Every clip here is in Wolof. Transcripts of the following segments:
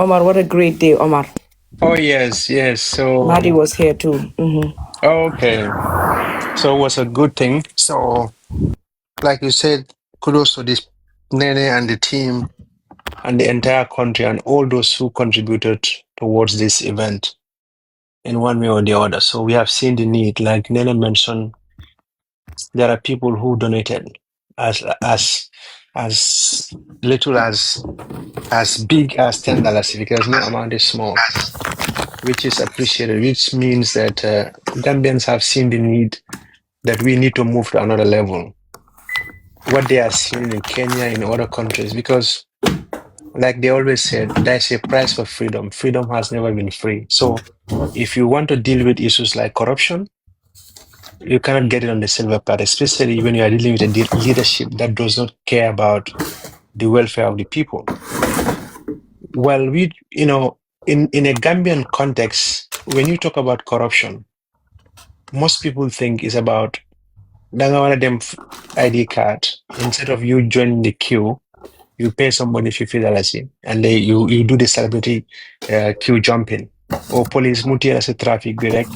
Omar, what a great day, Omar. Oh, yes, yes. Madi So, was here too. okay. So it was a good thing. So, like you said, kudos to this Nene and the team and the entire country and all those who contributed towards this event in one way or the other. So we have seen the need, like Nene mentioned, there are people who donated as little as big as $10 because no amount is small, which is appreciated, which means that Gambians have seen the need that we need to move to another level. What they are seeing in Kenya, in other countries, because like they always said, there's a price for freedom. Freedom has never been free. So if you want to deal with issues like corruption, you cannot get it on the silver platter, especially when you are dealing with a leadership that does not care about the welfare of the people. Well, in a Gambian context, when you talk about corruption, most people think it's about danga one of them ID card. Instead of you joining the queue, you pay somebody $50 and you do the celebrity queue jumping. Or police muti as a traffic direct.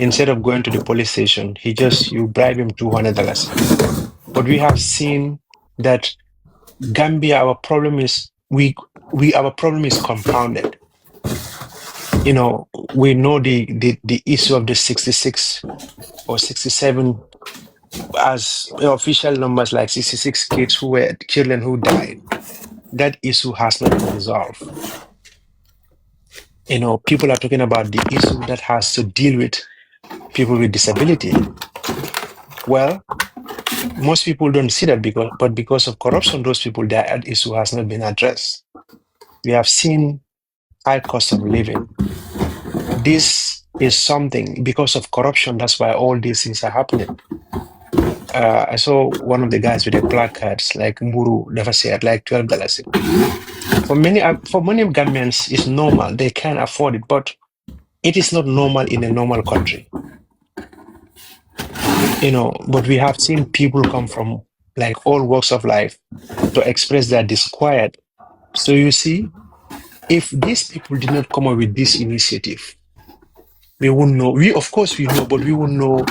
Instead of going to the police station, you bribe him $200. But we have seen that Gambia, our problem is our problem is compounded. We know the issue of the 66 or 67 as official numbers, like 66 kids who were children who died. That issue has not been resolved. People are talking about the issue that has to deal with people with disability. Well, most people don't see that because of corruption, those people, that issue has not been addressed. We have seen high cost of living. This is something because of corruption. That's why all these things are happening. I saw one of the guys with the placards like Muru never said like $12. For many Gambians, it's normal. They can afford it, but it is not normal in a normal country. But we have seen people come from like all walks of life to express their disquiet. So you see, if these people did not come up with this initiative, we wouldn't know. We, of course, we know, but we wouldn't know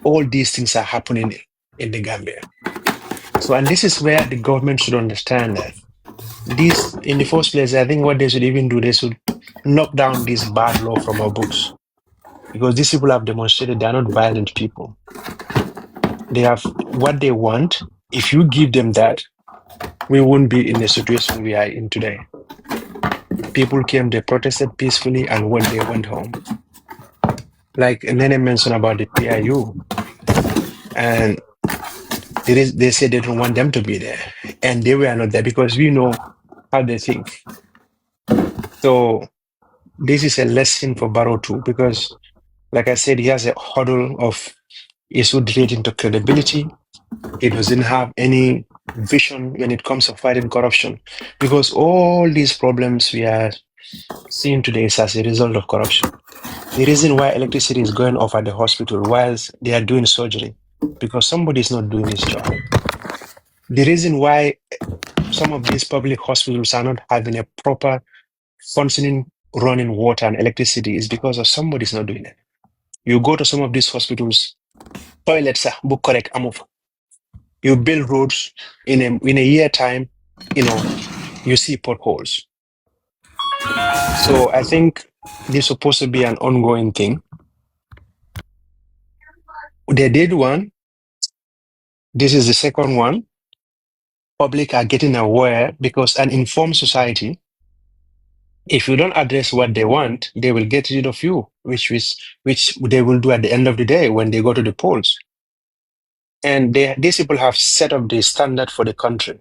all these things are happening in the Gambia. So, and this is where the government should understand that this, in the first place, I think what they should even do, they should knock down this bad law from our books because these people have demonstrated they are not violent people. They have what they want. If you give them that, we wouldn't be in the situation we are in today. People came, they protested peacefully, and when they went home, like Nene mentioned about the PIU, and they said they don't want them to be there, and they were not there because we know how they think. So this is a lesson for Barrow too, because, like I said, he has a hurdle of issues relating to credibility. He doesn't have any vision when it comes to fighting corruption, because all these problems we are seeing today is as a result of corruption. The reason why electricity is going off at the hospital whilst they are doing surgery, because somebody is not doing his job. The reason why some of these public hospitals are not having a proper functioning running water and electricity is because of somebody's not doing it. You go to some of these hospitals, toilets are book correct amov. You build roads in a year time, you see potholes. So I think this is supposed to be an ongoing thing. They did one. This is the second one. Public are getting aware because an informed society, if you don't address what they want, they will get rid of you, which they will do at the end of the day when they go to the polls. And these people have set up the standard for the country.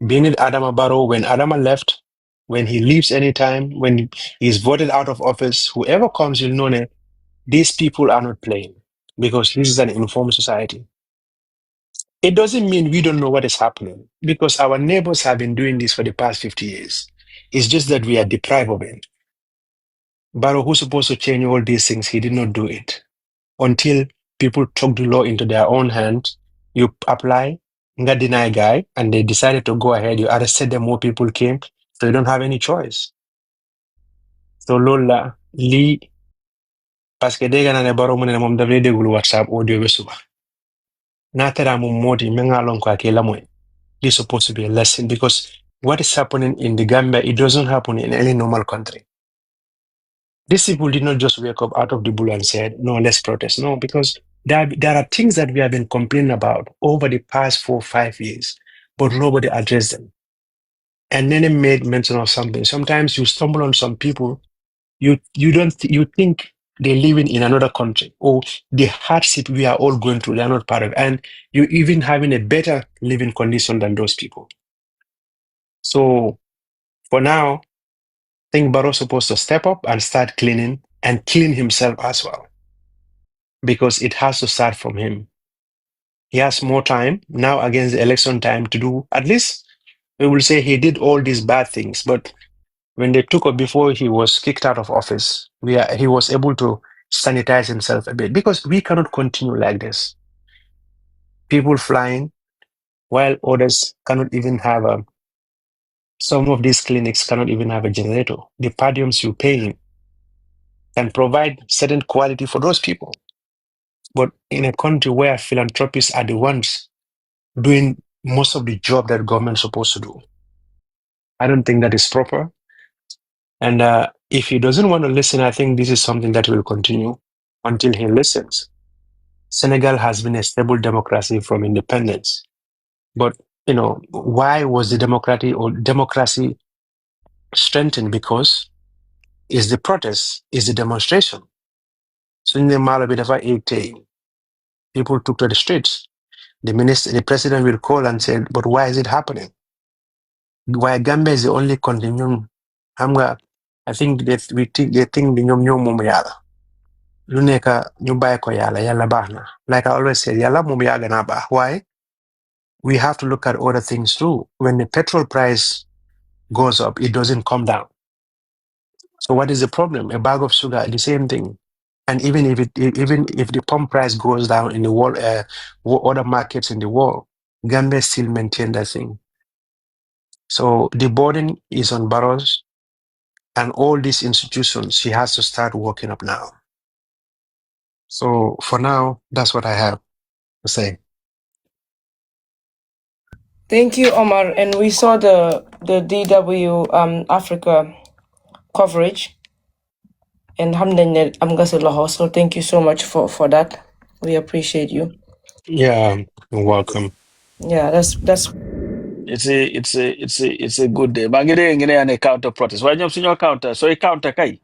Being it Adama Barrow, when Adama left, when he leaves anytime, when he's voted out of office, whoever comes, you'll know that these people are not playing because this is an informed society. It doesn't mean we don't know what is happening because our neighbors have been doing this for the past 50 years. It's just that we are deprived of it. Barrow, who's supposed to change all these things, he did not do it until people took the law into their own hands. You apply, nga deny guy, and they decided to go ahead. You arrested them, more people came. So you don't have any choice. So lola li parce que dégg naa ne Barrow mu ne moom daf lay déglu WhatsApp audio bi suba. Natara mum modi menga lon ko akela moy. This is supposed to be a lesson because what is happening in the Gambia, it doesn't happen in any normal country. These people did not just wake up out of the blue and said, no, let's protest. No, because there are things that we have been complaining about over the past 4 or 5 years, but nobody addressed them. And then it made mention of something. Sometimes you stumble on some people, you think they're living in another country or the hardship we are all going through, they're not part of it. And you even having a better living condition than those people. So for now, I think Barrow's supposed to step up and start cleaning and clean himself as well, because it has to start from him. He has more time now against the election time to do, at least we will say he did all these bad things, but when they took up before he was kicked out of office, he was able to sanitize himself a bit, because we cannot continue like this. People flying while others cannot even have some of these clinics cannot even have a generator. The podiums you're paying can provide certain quality for those people. But in a country where philanthropists are the ones doing most of the job that government's supposed to do, I don't think that is proper. And if he doesn't want to listen, I think this is something that will continue until he listens. Senegal has been a stable democracy from independence. But, why was the democracy strengthened? Because it's the protest, it's the demonstration. So in the Malabi, people took to the streets. The president will call and say, but why is it happening? Why Gambia is the only continuum? I think that they think the ñom mum yalla. Lu nekk ñu bàyyi ko yalla baax na. Like I always say, yalla mum yaga na baax. Why? We have to look at other things too. When the petrol price goes up, it doesn't come down. So what is the problem? A bag of sugar, the same thing. And even if the pump price goes down in the world, other markets in the world, Gambia still maintain that thing. So the burden is on Barrows and all these institutions. He has to start working up now. So for now, that's what I have to say. Thank you, Omar. And we saw the DW Africa coverage and Hamdanet Amgasulaho. So thank you so much for that. We appreciate you. Yeah, you're welcome. Yeah, that's It's a good day. Bangere ngene ane counter protest. Why nyom sinyo counter? So a counter kai.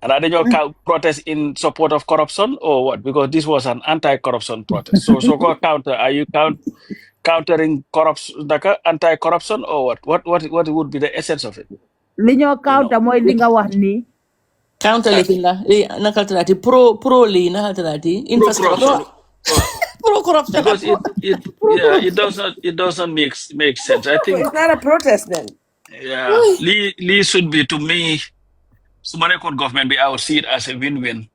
And are they your protest in support of corruption or what? Because this was an anti-corruption protest. So go counter. Are you countering corruption, anti-corruption or what? What would be the essence of it? li ñoo counter mooy li nga wax ni counter lifinga nakaltalati pro li nakaltalati infrastructure pro corruption Because it doesn't make sense. I think it's not a protest then. Lee should be, to me, Sumarekot government, I would see it as a win-win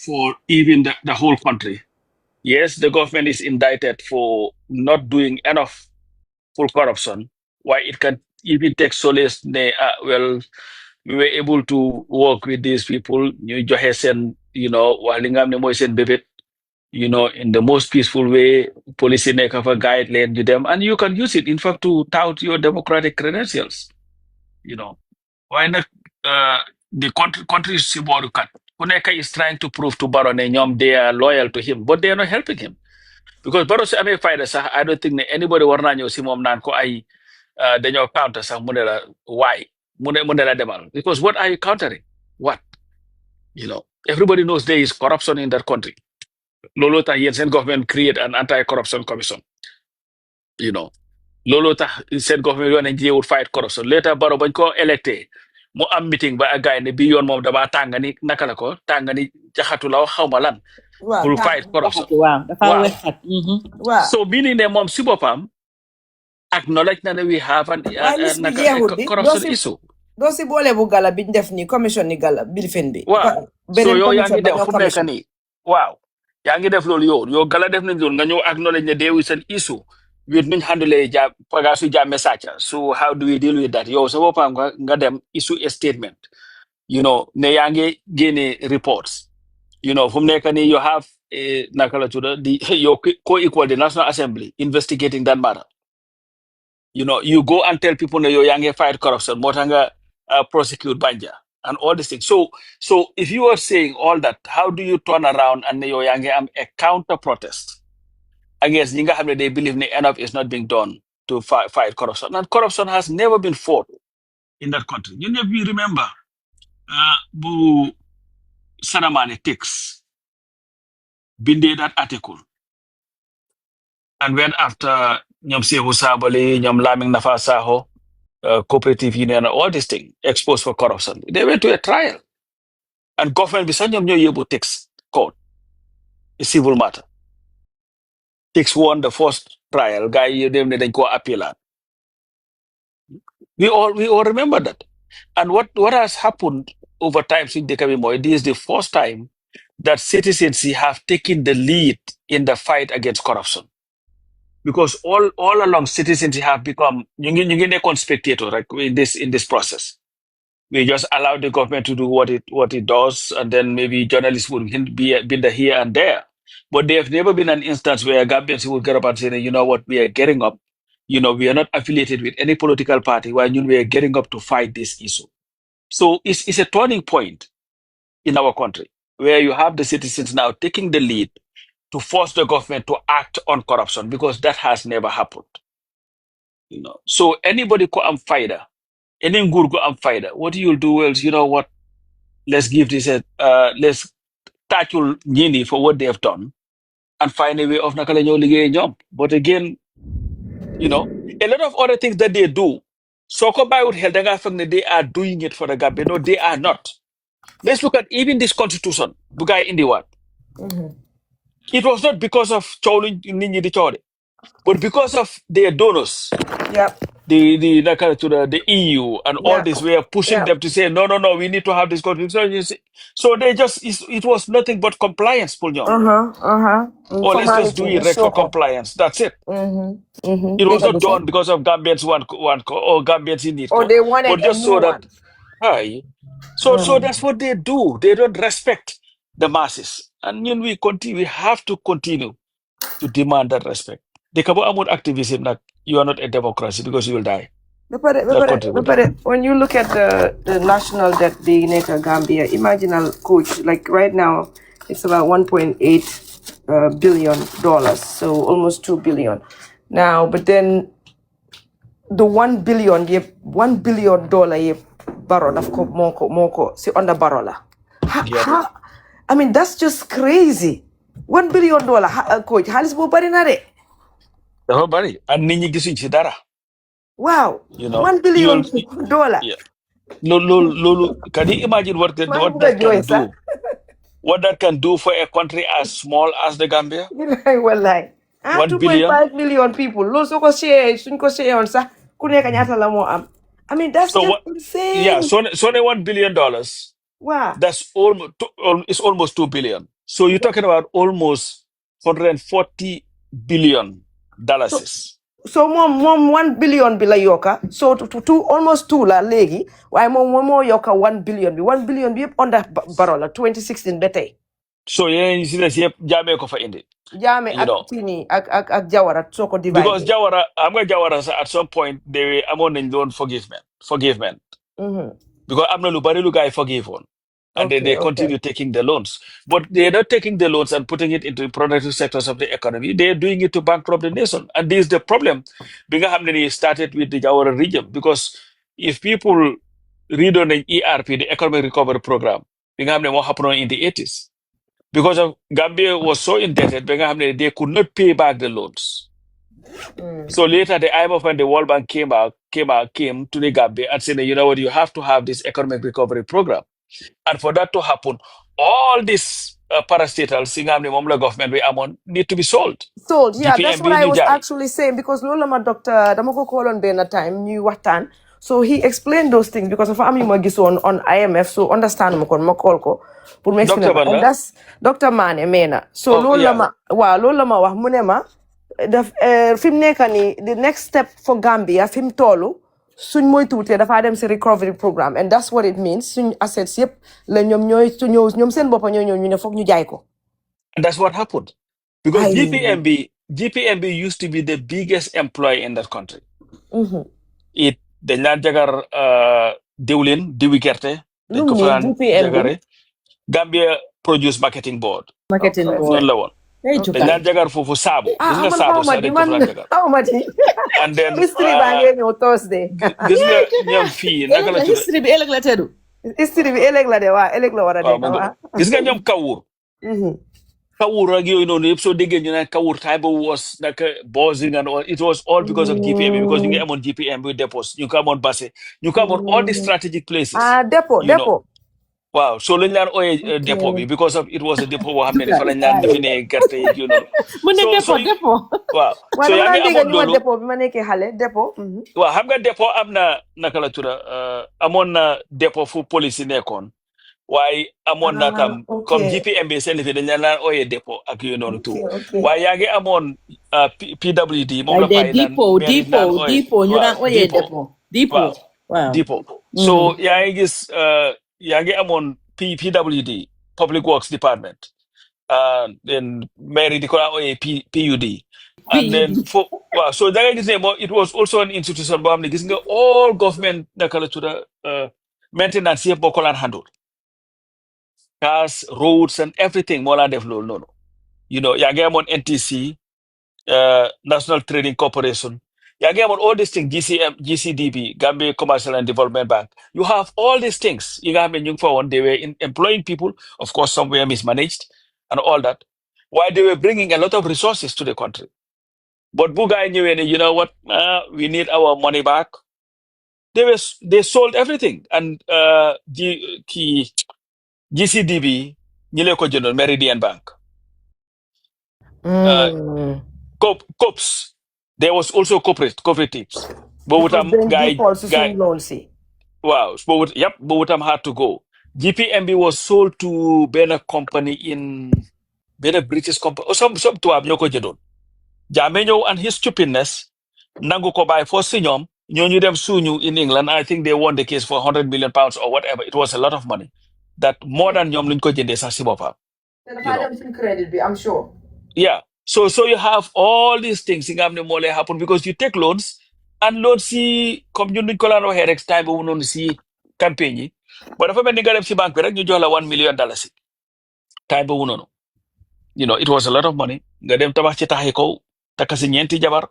for even the whole country. Yes, the government is indicted for not doing enough for corruption. Why it can even take solace, well, we were able to work with these people, Walingam ne moy sen bebet, in the most peaceful way, policy make have a guideline to them, and you can use it, in fact, to tout your democratic credentials. Why not? The country is Siborukat. Kuneka is trying to prove to Barrow Nenyom they are loyal to him, but they are not helping him. Because Barrow say, I don't think that anybody warna nyo simom nan ko ay danyo counter sa munela. Why? Munela demal. Because what are you countering? What? Everybody knows there is corruption in that country. Lolota Yensen government create an anti-corruption commission. Lolota said government would fight corruption. Later Barrow ko elected. Mo am meeting ba a guy ne biyon mom daba tangani nakala ko tangani jahatulaw xawmalan pour fight corruption. Wow. So meaning the mom sibopam acknowledge that we have a corruption issue. Dosi bole bu gala biñ def ni commission ni gala bil fen bi. Wow. So yo yangi def fu nek ni. Wow. Yangi def lolu yo gala def nañ nga ñew acknowledge ne there is an issue. with nuñ handle pagasu jamme sacha. So how do we deal with that? Yo, so nga dem issue a statement. Ne yange gene reports. From nekani you have nakala to the your co-equal the National Assembly investigating that matter. You go and tell people that you're young fight corruption, motanga prosecute banja and all these things. So if you are saying all that, how do you turn around and you're young a counter protest against Ninga Hamle? They believe enough is not being done to fight corruption, and corruption has never been fought in that country. You remember, Bu Sanamane takes binde that article and went after Nyom Sehu Sabali, Nyom Laming Nafasaho, cooperative union, and all these things exposed for corruption. They went to a trial. And government beside them able takes court, a civil matter. Takes won the first trial, guy you them then go appeal at. We all remember that. And what has happened over time since the Kabimo, this is the first time that citizens have taken the lead in the fight against corruption. Because all along citizens have become you spectator like in this process. We just allow the government to do what it does, and then maybe journalists would be the here and there. But there have never been an instance where Gambians would get up and say, you know what, we are getting up. We are not affiliated with any political party. Why we are getting up to fight this issue? So it's a turning point in our country where you have the citizens now taking the lead to force the government to act on corruption, because that has never happened. So anybody go and fight, any good go and fight. What you'll do is, you know what? Let's give this let's tackle Nini for what they have done and find a way of nakalanyo ligay job. But again, a lot of other things that they do. Soko by would they are doing it for the Gambia. No, they are not. Let's look at even this constitution, Bugay in the world. It was not because of Chowlin Nini the Chode, but because of their donors. Yep. The EU and all Yeah. this, we are pushing Yeah. them to say, no, we need to have this constitution. So they just, it was nothing but compliance, Pulnyong. Or let's just do Formality. it Just right show for up. compliance. That's it. It was Dégg not nga so. done because of Gambians or Gambians in it, Or they wanted but a just new so that, one. hi. So that's what they do. They don't respect the masses. And we have to continue to demand that respect. The Kabo Amud activism that you are not a democracy because you will die. That country will die. When you look at the national debt being in Gambia, imagine a coach, like right now, it's about $1.8 billion, so almost $2 billion. Now, but then the $1 billion, $1 billion Barrow daf ko moko si under Barrow la. Yep. I mean, that's just crazy. $1 billion coach, halis bo bari na de. The whole body. And Nini Gisuin Chidara. Wow, $1 You'll, billion. yeah. Lulu, can you imagine what Man what buga that joy can sa. do? What that can do for a country as small as the Gambia? Wallahi. 1 billion. 2.5 million people. Loolu soo ko share suñ ko share on sax ku nekk ñaata la moo am. I mean, that's So just what? Yeah, insane. so only $1 billion. Wow. That's it's almost 2 billion. So you're talking about almost $140 billion. So moom 1 billion bi la yokka. So to almost 2 la léegi. Waaye moom moo yokka 1 billion bi. 1 billion bi yëpp under Barrow la 2016 ba tey. So yeah, you see this, yep, Jamaica for India. Jaame You ak know. kii nii ak Jawara soo ko Because divide. Jawara at some point I'm on in loan forgiveness. Because I'm not Lubari guy forgive one. And then they Okay. continue taking the loans. But they're not taking the loans and putting it into productive sectors of the economy. They're doing it to bankrupt the nation. And this is the problem. Binga Hamdani started with the Jawara region. Because if people read on the ERP, the Economic Recovery Program, Binga Hamdani what happened in the 80s. Because of Gambia was so indebted, Binga Hamdani, they could not pay back the loans. So later, the IMF and the World Bank came to the Gambia and said, you know what, you have to have this economic recovery program. And for that to happen, all these parastatals, Singamni Momla government, we amon need to be sold. Sold, yeah, that's what GPMB I New was Jai. actually saying because Lola ma doctor dama ko call on benn time ñu waxtaan. So he explained those things because of am yu ma gisoon on IMF, so understand ma kon ma call ko pour ma explain Dr. ma. And Banda. that's Dr. Mane Mena. So Oh, yeah. loolu la ma wax mu ne ma fi mu nekk nii the next step for Gambia fi mu toll suñ moytuwutee dafaa dem si recovery programme and that's what it means suñ assets yëpp la ñoom ñooy su ñëw ñoom seen boppa ñooy ñëw ñu ne foog ñu jaay ko. And that's what happened. Because ay GPMB used to be the biggest employer in that country. It dañ daan jagar diwlin, diwi gerte. Dañ ko fa daan jagare. Gambia Produce Marketing Board. Marketing board. Noonu la woon. dañ daan jagar foofu saabu. Gis nga saabu sax dañ ko fa daan jagar. And then history baa ngee ñëw Thursday. gis nga ñoom fii naka la tudd. history bi ëllëg la teddu. history bi ëllëg la de waa ëllëg la war a nekk waa. Gis nga ñoom Kawur. Kawur ak yooyu noonu yëpp soo déggee ñu ne Kawur time was naka buzzing and all, it was all because of GPMB, because ñu ngi amoon GPMB depots, ñu ko amoon Basse, ñu ko amoon all the strategic places. Dépôt. Waaw so lañ laan ooyee dépôt bi because of it was a dépôt boo xam ne fa lañ laan definee gerte yeeg yu noonu. mu ne dépôt. waaw so yaa ngi amoon loolu dépôt bi ma nekkee xale dépôt. waaw xam nga dépôt am na naka la tudda amoon na dépôt fu police yi nekkoon. waaye amoon na tam comme GPMB seen lifi dañ laan ooyee dépôt ak yooyu noonu tout waaye yaa ngi amoon PWD moom la fay daan dépôt ñu daan ooyee dépôt dépôt so yaa ngi gis yaa ngi amoon PWD Public Works Department then mairie di ko daan ooyee PUD and then waaw so da ngay gis ne moom it was also an institution boo xam ne gis nga all government naka la tudda maintenance yëpp boo ko laan handle cars, roads, and everything. Mola def loolu noonu. Yaa ngi amoon NTC, National Trading Corporation. Yaa ngi amoon all these things, GCDB, Gambia Commercial and Development Bank. You have all these things. You have been for one. They were employing people. Of course, some were mismanaged and all that. While they were bringing a lot of resources to the country. But Buga knew, you know what? We need our money back. They sold everything. And GCDB, ñile ko jëndoon Meridian Bank. COPS, there was also cooperatives. Boobu tam guy wow, boobu tam had to go. GPMB was sold to benn company in benn British company or some tubaab ñoo ko jëndoon. Jammeh ñëw and his stupidness nangu ko bàyyi for si ñoom ñooñu dem suñu in England. I think they won the case for £100 million or whatever. It was a lot of money. That more than ñoom luñ ko jëndee sax si boppam. Credit bi, I'm sure. Yeah. So you have all these things nga xam ne moo lay happen because you take loans and loans si comme ñun duñ ko laan waxee rek time boobu noonu si campagne yi ba dafa mel ni nga dem si banque bi rek ñu jox la $1 million time boobu noonu. It was a lot of money. Nga dem tabax ci taxi kaw takka si ñeenti jabar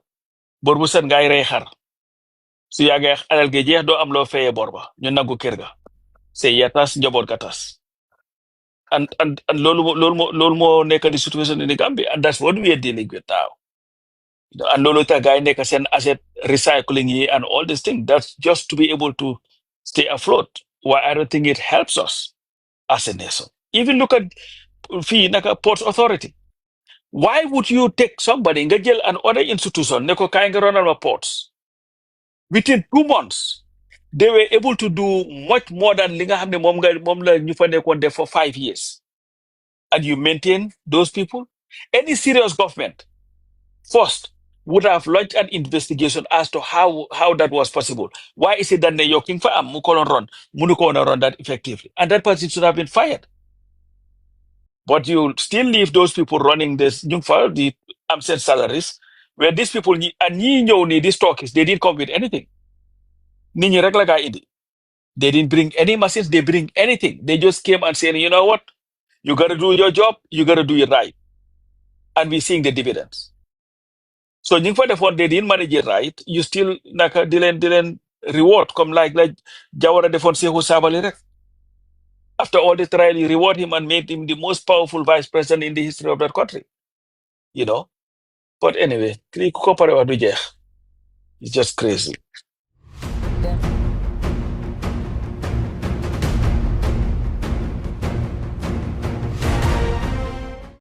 bor bu set ngay rey xar su yàggee alal gi jeex doo am loo fayee bor ba ñu nangu kër ga say ya tas njaboot ga tas and loolu moo nekk di situation in the Gambia and that's what we are dealing with now. And loolu tax gars yi nekk seen asset recycling yi and all these things, that's just to be able to stay afloat. Why I don't think it helps us as a nation. Even look at fii naka Ports Authority. Why would you take somebody nga jël an other institution ne ko kaay nga ronal ma ports within 2 months they were able to do much more than li nga xam ne moom la ñu fa nekkoon def for 5 years and you maintain those people. Any serious government first would have launched an investigation as to how that was possible. Why is it that the yoking for am mukolon run munukona run that effectively, and that person should have been fired. But you still leave those people running this the said salaries, where these people and these talkies, they didn't come with anything. Nini regular guy they didn't bring any machines, they bring anything. They just came and said, you know what? You gotta do your job, you gotta do it right. And we're seeing the dividends. So for the fund they didn't manage it right, you still didn't reward come like Jawara the fund say who Sabali. After all the trial, you reward him and made him the most powerful vice president in the history of that country. But anyway, it's just crazy.